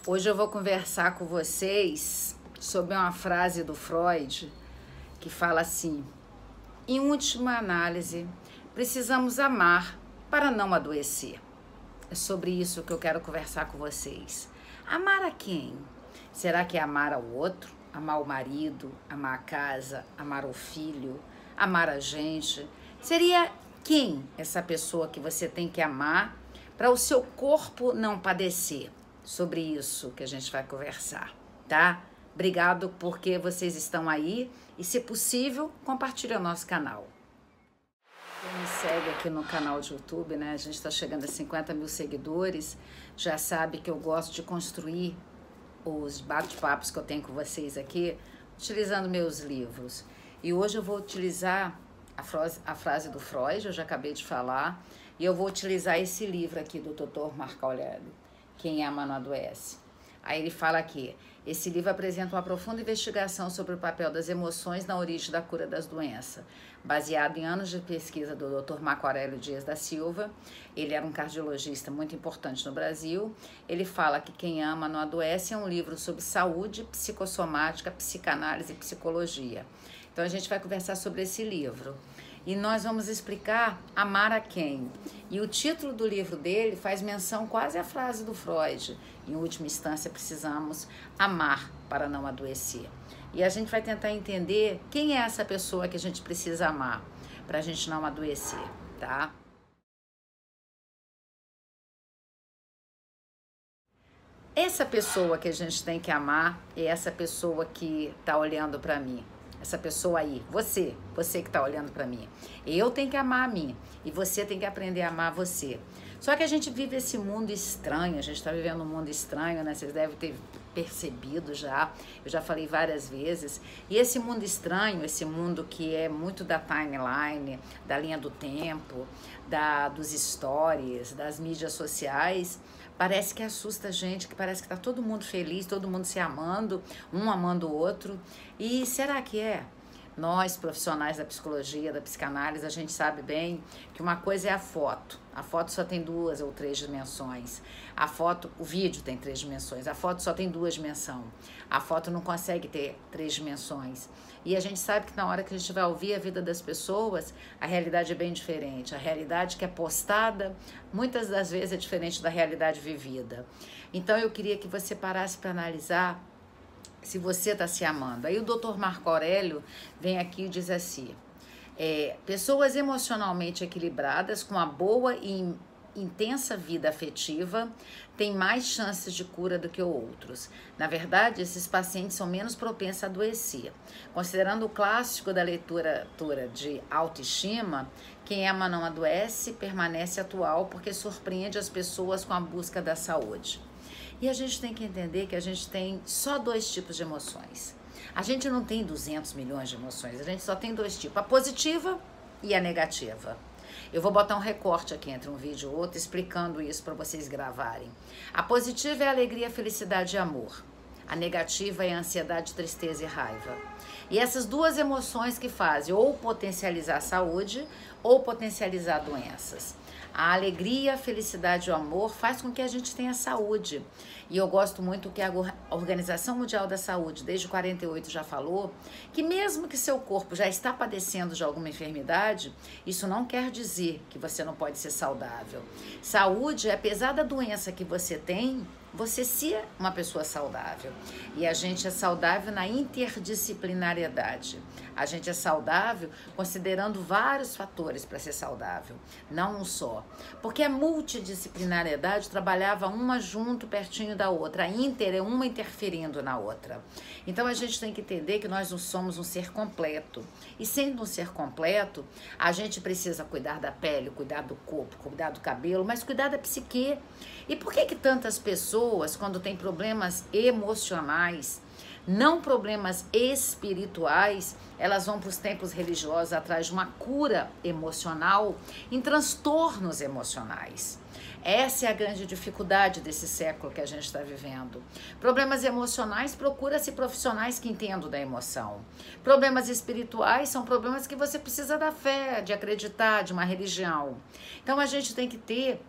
Hoje eu vou conversar com vocês sobre uma frase do Freud que fala assim: em última análise, precisamos amar para não adoecer. É sobre isso que eu quero conversar com vocês. Amar a quem? Será que é amar ao outro? Amar o marido? Amar a casa? Amar o filho? Amar a gente? Seria quem essa pessoa que você tem que amar para o seu corpo não padecer? Sobre isso que a gente vai conversar, tá? Obrigado porque vocês estão aí e, se possível, compartilhe o nosso canal. Quem me segue aqui no canal de YouTube, né? A gente está chegando a 50 mil seguidores, já sabe que eu gosto de construir os bate-papos que eu tenho com vocês aqui, utilizando meus livros. E hoje eu vou utilizar a frase do Freud, eu já acabei de falar, e eu vou utilizar esse livro aqui do Dr. Marco Aurélio, Quem Ama Não Adoece. Aí ele fala aqui: esse livro apresenta uma profunda investigação sobre o papel das emoções na origem da cura das doenças, baseado em anos de pesquisa do Dr. Marco Aurélio Dias da Silva. Ele era um cardiologista muito importante no Brasil. Ele fala que Quem Ama Não Adoece é um livro sobre saúde, psicossomática, psicanálise e psicologia. Então a gente vai conversar sobre esse livro. E nós vamos explicar amar a quem. E o título do livro dele faz menção quase à frase do Freud: em última instância, precisamos amar para não adoecer. E a gente vai tentar entender quem é essa pessoa que a gente precisa amar para a gente não adoecer, tá? Essa pessoa que a gente tem que amar é essa pessoa que está olhando para mim. Essa pessoa aí, você que tá olhando para mim. Eu tenho que amar a mim e você tem que aprender a amar você. Só que a gente vive esse mundo estranho, a gente tá vivendo um mundo estranho, né? Vocês devem ter percebido já, eu já falei várias vezes. E esse mundo estranho, esse mundo que é muito da timeline, da linha do tempo, dos stories, das mídias sociais, parece que assusta a gente, que parece que tá todo mundo feliz, todo mundo se amando, um amando o outro. E será que é? Nós, profissionais da psicologia, da psicanálise, a gente sabe bem que uma coisa é a foto. A foto só tem 2 ou 3 dimensões. O vídeo tem 3 dimensões. A foto só tem 2 dimensões. A foto não consegue ter 3 dimensões. E a gente sabe que na hora que a gente vai ouvir a vida das pessoas, a realidade é bem diferente. A realidade que é postada, muitas das vezes é diferente da realidade vivida. Então eu queria que você parasse para analisar se você está se amando. Aí o Dr. Marco Aurélio vem aqui e diz assim: pessoas emocionalmente equilibradas, com uma boa e intensa vida afetiva, têm mais chances de cura do que outros. Na verdade, esses pacientes são menos propensos a adoecer. Considerando o clássico da literatura de autoestima, Quem Ama Não Adoece permanece atual porque surpreende as pessoas com a busca da saúde. E a gente tem que entender que a gente tem só 2 tipos de emoções. A gente não tem 200 milhões de emoções, a gente só tem 2 tipos, a positiva e a negativa. Eu vou botar um recorte aqui entre um vídeo e outro explicando isso para vocês gravarem. A positiva é a alegria, felicidade e amor. A negativa é a ansiedade, tristeza e raiva. E essas 2 emoções que fazem ou potencializar a saúde ou potencializar doenças. A alegria, a felicidade e o amor faz com que a gente tenha saúde. E eu gosto muito que a Organização Mundial da Saúde, desde 48, já falou que mesmo que seu corpo já está padecendo de alguma enfermidade, isso não quer dizer que você não pode ser saudável. Saúde, apesar da doença que você tem, você é uma pessoa saudável. E a gente é saudável na interdisciplinariedade. A gente é saudável considerando vários fatores para ser saudável, não um só. Porque a multidisciplinariedade trabalhava uma junto, pertinho da outra. A inter é uma interferindo na outra. Então a gente tem que entender que nós não somos um ser completo. E sendo um ser completo, a gente precisa cuidar da pele, cuidar do corpo, cuidar do cabelo, mas cuidar da psique. E por que tantas pessoas, quando têm problemas emocionais, não problemas espirituais, elas vão para os templos religiosos atrás de uma cura emocional em transtornos emocionais? Essa é a grande dificuldade desse século que a gente está vivendo. Problemas emocionais, procura-se profissionais que entendam da emoção. Problemas espirituais são problemas que você precisa da fé, de acreditar, de uma religião. Então a gente tem que ter,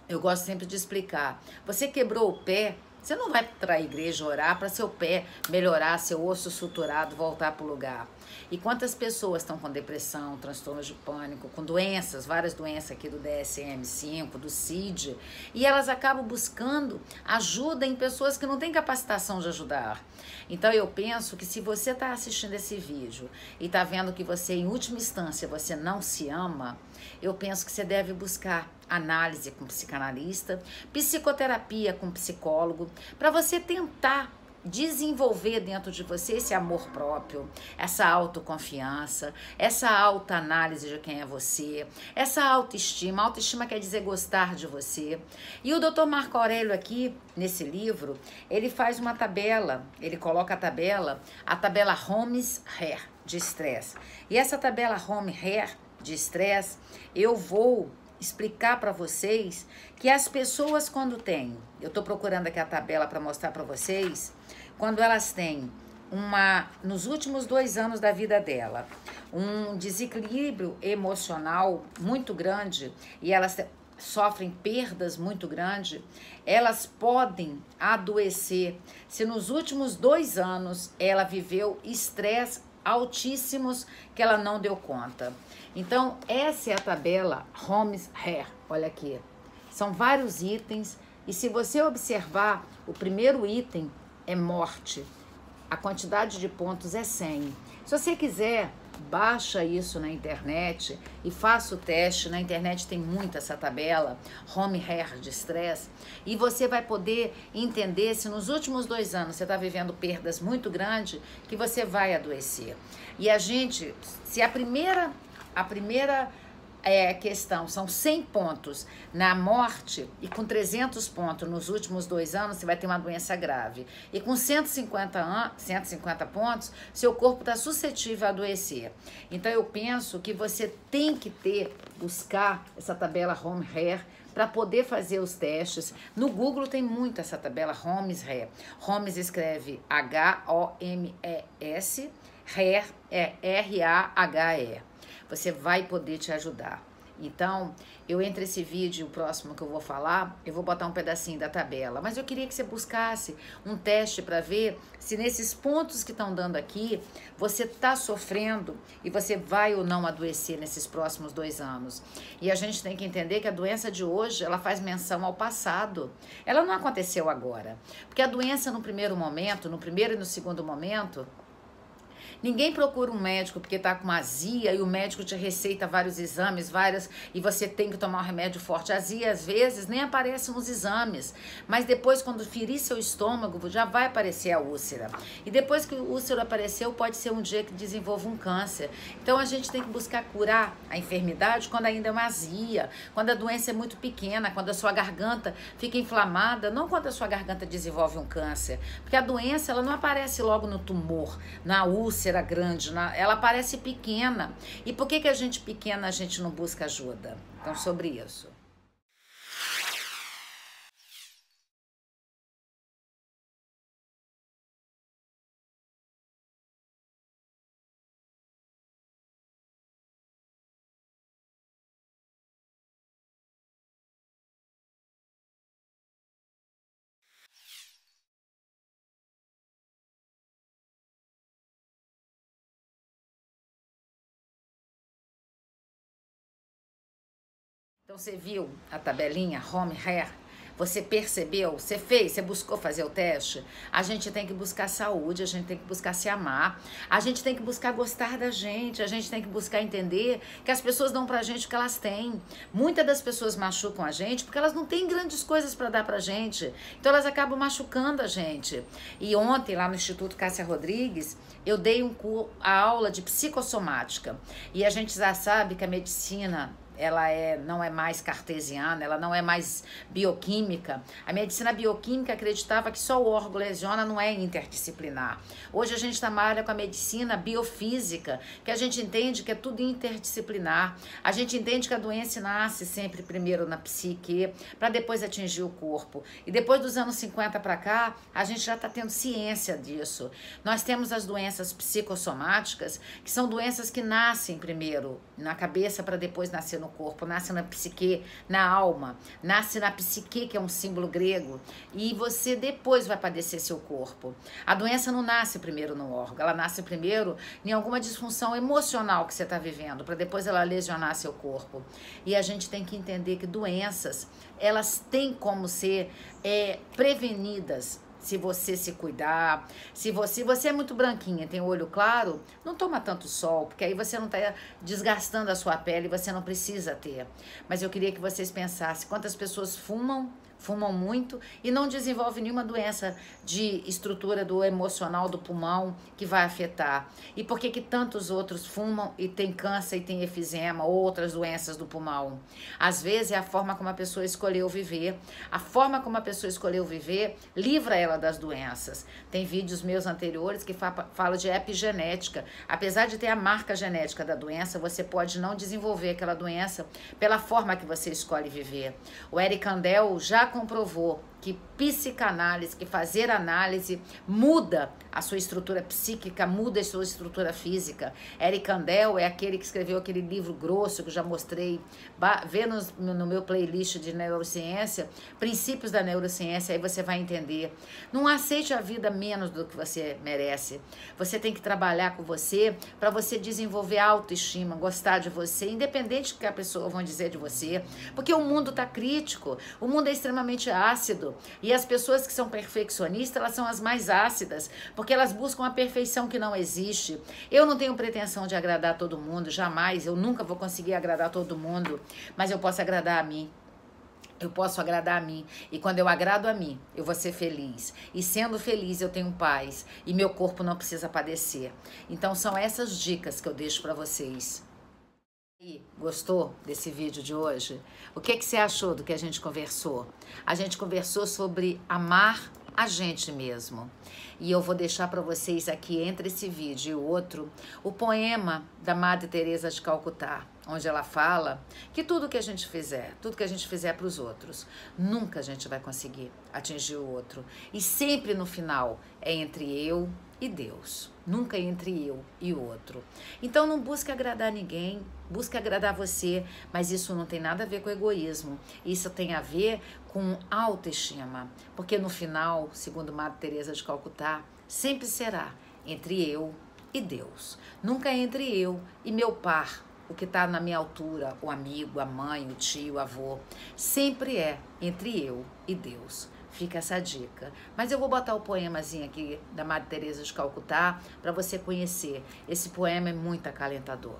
eu gosto sempre de explicar, você quebrou o pé, Você não vai para a igreja orar para seu pé melhorar, seu osso suturado voltar para o lugar. E quantas pessoas estão com depressão, transtornos de pânico, com doenças, várias doenças aqui do DSM-5, do CID, e elas acabam buscando ajuda em pessoas que não têm capacitação de ajudar. Então eu penso que se você está assistindo esse vídeo e está vendo que você, em última instância, você não se ama, eu penso que você deve buscar análise com psicanalista, psicoterapia com psicólogo, para você tentar desenvolver dentro de você esse amor próprio, essa autoconfiança, essa autoanálise de quem é você, essa autoestima. Autoestima quer dizer gostar de você. E o Dr. Marco Aurélio aqui, nesse livro, ele faz uma tabela, ele coloca a tabela Holmes-Hare de estresse. E essa tabela Holmes-Hare de estresse, eu vou explicar para vocês que as pessoas quando têm, eu estou procurando aqui a tabela para mostrar para vocês, quando elas têm nos últimos 2 anos da vida dela, um desequilíbrio emocional muito grande e elas sofrem perdas muito grandes, elas podem adoecer se nos últimos 2 anos ela viveu estresse altíssimos que ela não deu conta. Então, essa é a tabela Holmes-Hare. Olha aqui. São vários itens e se você observar, o primeiro item é morte. A quantidade de pontos é 100. Se você quiser, baixa isso na internet e faça o teste. Na internet tem muito essa tabela Holmes-Hare de estresse e você vai poder entender se nos últimos 2 anos você está vivendo perdas muito grandes que você vai adoecer. E a gente, se a primeira questão são 100 pontos na morte e com 300 pontos nos últimos 2 anos você vai ter uma doença grave. E com 150 pontos, seu corpo está suscetível a adoecer. Então eu penso que você tem que buscar essa tabela Holmes-Hare para poder fazer os testes. No Google tem muito essa tabela Holmes-Hare. Holmes escreve H-O-M-E-S, Hare é R-A-H-E. Você vai poder te ajudar. Então, entre esse vídeo e o próximo que eu vou falar, eu vou botar um pedacinho da tabela. Mas eu queria que você buscasse um teste para ver se nesses pontos que estão dando aqui, você está sofrendo e você vai ou não adoecer nesses próximos 2 anos. E a gente tem que entender que a doença de hoje, ela faz menção ao passado. Ela não aconteceu agora. Porque a doença no primeiro momento, no primeiro e no segundo momento, ninguém procura um médico porque está com azia e o médico te receita vários exames, e você tem que tomar um remédio forte. A azia, às vezes, nem aparece nos exames, mas depois, quando ferir seu estômago, já vai aparecer a úlcera. E depois que o úlcero apareceu, pode ser um dia que desenvolva um câncer. Então, a gente tem que buscar curar a enfermidade quando ainda é uma azia, quando a doença é muito pequena, quando a sua garganta fica inflamada, não quando a sua garganta desenvolve um câncer. Porque a doença, ela não aparece logo no tumor, na úlcera grande, ela parece pequena. E por que a gente pequena a gente não busca ajuda? Então, sobre isso. Então, você viu a tabelinha Holmes-Hare? Você percebeu? Você fez? Você buscou fazer o teste? A gente tem que buscar saúde, a gente tem que buscar se amar, a gente tem que buscar gostar da gente, a gente tem que buscar entender que as pessoas dão pra gente o que elas têm. Muitas das pessoas machucam a gente porque elas não têm grandes coisas para dar pra gente. Então, elas acabam machucando a gente. E ontem, lá no Instituto Cássia Rodrigues, eu dei a aula de psicossomática. E a gente já sabe que a medicina ela não é mais cartesiana, ela não é mais bioquímica. A medicina bioquímica acreditava que só o órgão lesiona, não é interdisciplinar. Hoje a gente trabalha com a medicina biofísica, que a gente entende que é tudo interdisciplinar. A gente entende que a doença nasce sempre primeiro na psique, para depois atingir o corpo. E depois dos anos 50 para cá, a gente já está tendo ciência disso. Nós temos as doenças psicossomáticas, que são doenças que nascem primeiro na cabeça para depois nascer no corpo, nasce na psique, na alma, nasce na psique, que é um símbolo grego, e você depois vai padecer seu corpo. A doença não nasce primeiro no órgão, ela nasce primeiro em alguma disfunção emocional que você está vivendo, para depois ela lesionar seu corpo. E a gente tem que entender que doenças, elas têm como ser prevenidas, se você se cuidar. Se você é muito branquinha, tem o olho claro, não toma tanto sol, porque aí você não está desgastando a sua pele, você não precisa ter. Mas eu queria que vocês pensassem quantas pessoas fumam muito e não desenvolve nenhuma doença de estrutura do emocional do pulmão que vai afetar. E por que tantos outros fumam e tem câncer e tem efizema ou outras doenças do pulmão? Às vezes é a forma como a pessoa escolheu viver. A forma como a pessoa escolheu viver livra ela das doenças. Tem vídeos meus anteriores que falam de epigenética. Apesar de ter a marca genética da doença, você pode não desenvolver aquela doença pela forma que você escolhe viver. O Eric Kandel já comprovou que psicanálise, que fazer análise muda a sua estrutura psíquica, muda a sua estrutura física. Eric Kandel é aquele que escreveu aquele livro grosso que eu já mostrei. Vê no meu playlist de neurociência, princípios da neurociência, aí você vai entender. Não aceite a vida menos do que você merece. Você tem que trabalhar com você para você desenvolver autoestima, gostar de você, independente do que a pessoa vai dizer de você, porque o mundo está crítico, o mundo é extremamente ácido. E as pessoas que são perfeccionistas, elas são as mais ácidas, porque elas buscam a perfeição que não existe. Eu não tenho pretensão de agradar todo mundo, jamais, eu nunca vou conseguir agradar todo mundo, mas eu posso agradar a mim. Eu posso agradar a mim, e quando eu agrado a mim, eu vou ser feliz. E sendo feliz, eu tenho paz, e meu corpo não precisa padecer. Então são essas dicas que eu deixo para vocês. E gostou desse vídeo de hoje? O que você achou do que a gente conversou? A gente conversou sobre amar a gente mesmo. E eu vou deixar para vocês aqui, entre esse vídeo e o outro, o poema da Madre Teresa de Calcutá, onde ela fala que tudo que a gente fizer para os outros, nunca a gente vai conseguir atingir o outro. E sempre no final é entre eu e Deus, nunca entre eu e o outro. Então não busque agradar ninguém, busque agradar você, mas isso não tem nada a ver com egoísmo, isso tem a ver com autoestima, porque no final, segundo Madre Teresa de Calcutá, sempre será entre eu e Deus, nunca entre eu e meu par, o que está na minha altura, o amigo, a mãe, o tio, o avô, sempre é entre eu e Deus. Fica essa dica. Mas eu vou botar o poemazinho aqui da Madre Teresa de Calcutá para você conhecer. Esse poema é muito acalentador.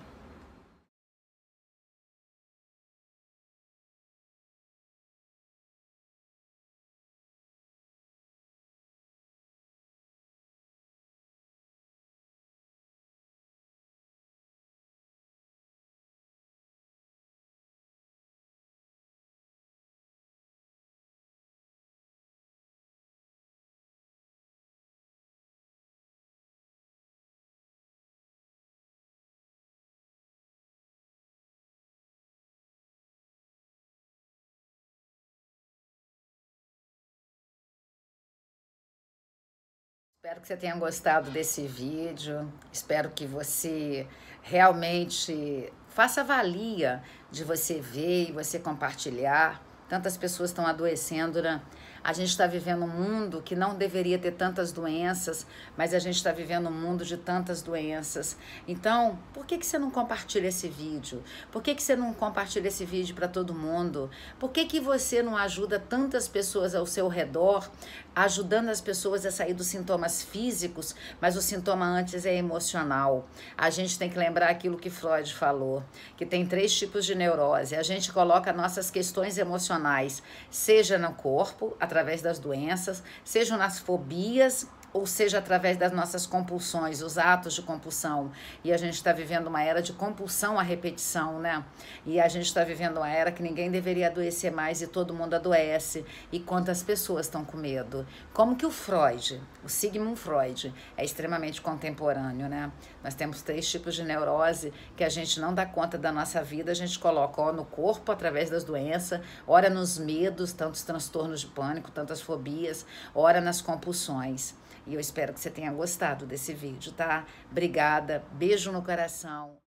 Espero que você tenha gostado desse vídeo, espero que você realmente faça valia de você ver e você compartilhar. Tantas pessoas estão adoecendo, né? A gente está vivendo um mundo que não deveria ter tantas doenças, mas a gente está vivendo um mundo de tantas doenças. Então, por que você não compartilha esse vídeo? Por que você não compartilha esse vídeo para todo mundo? Por que você não ajuda tantas pessoas ao seu redor, ajudando as pessoas a sair dos sintomas físicos, mas o sintoma antes é emocional? A gente tem que lembrar aquilo que Freud falou, que tem 3 tipos de neurose. A gente coloca nossas questões emocionais, seja no corpo, através das doenças, sejam nas fobias, ou seja, através das nossas compulsões, os atos de compulsão. E a gente está vivendo uma era de compulsão à repetição, né? E a gente está vivendo uma era que ninguém deveria adoecer mais e todo mundo adoece. E quantas pessoas estão com medo? Como que o Freud, o Sigmund Freud, é extremamente contemporâneo, né? Nós temos 3 tipos de neurose que a gente não dá conta da nossa vida, a gente coloca ó, no corpo, através das doenças, ora nos medos, tantos transtornos de pânico, tantas fobias, ora nas compulsões. E eu espero que você tenha gostado desse vídeo, tá? Obrigada, beijo no coração.